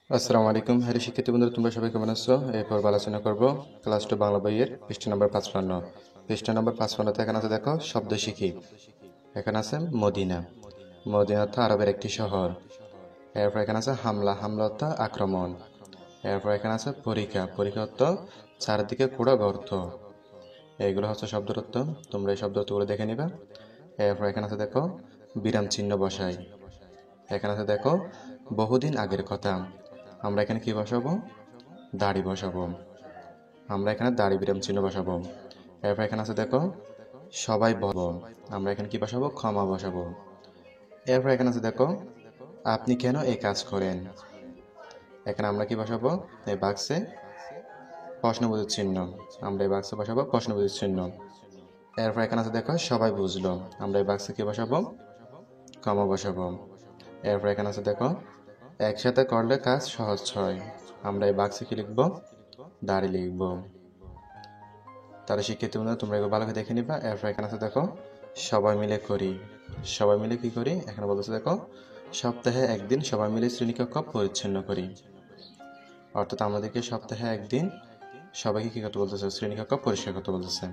আসসালামু আলাইকুম। হ্যালো শিক্ষার্থী বন্ধুরা, তোমরা সবাই কেমন আছো? এরপর আলোচনা করব ক্লাস 2 বাংলা বইয়ের পৃষ্ঠা নম্বর 55। পৃষ্ঠা নম্বর 55 এখানে আছে, দেখো শব্দ শিখি। এখানে আছে মদিনা। মদিনা অর্থ আরবের একটি শহর। এরপর এখানে আছে হামলা। হামলা অর্থ আক্রমণ। এরপর এখানে আছে পরীক্ষা। পরীক্ষা অর্থ চারদিকে কুড়া গর্ত। এইগুলো হচ্ছে শব্দের অর্থ। তোমরা এই শব্দ অর্থগুলো দেখে নিবা। এরপর এখানে আছে, দেখো বিরাম চিহ্ন বসাই। এখানে আছে, দেখো বহুদিন আগের কথা। আমরা এখানে কি বসাবো? দাড়ি বসাবো। আমরা এখানে দাড়ি বিরাম চিহ্ন বসাবো। এরপর এখানে আছে, দেখো সবাই বলবো। আমরা এখানে কি বসাবো? ক্ষমা বসাবো। এরপর এখানে আছে, দেখো আপনি কেন এই কাজ করেন? এখানে আমরা কি বসাবো? এই বাক্সে প্রশ্নবোধক চিহ্ন। আমরা এই বাক্সে বসাবো প্রশ্নবোধক চিহ্ন। এরপর এখানে আছে, দেখো সবাই বুঝলো। আমরা এই বাক্সে কি বসাবো? ক্ষমা বসাবো। এরপর এখানে আছে, দেখো একসাথে করলে কাজ সহজ হয়। আমরা এই বাক্সে কি লিখবো? দাড়ি লিখবো। তাহলে শিক্ষার্থী বন্ধুরা, তোমরা এগুলো ভালো করে দেখে নিবা। এরপর এখানে আছে, দেখো সবাই মিলে করি। সবাই মিলে কি করি? এখানে বলতেছে, দেখো সপ্তাহে একদিন সবাই মিলে শ্রেণীকক্ষ পরিচ্ছন্ন করি। অর্থাৎ আমাদেরকে সপ্তাহে একদিন সবাইকে কি করতে বলতেছে? শ্রেণীকক্ষ পরিষ্কার করতে বলতেছে।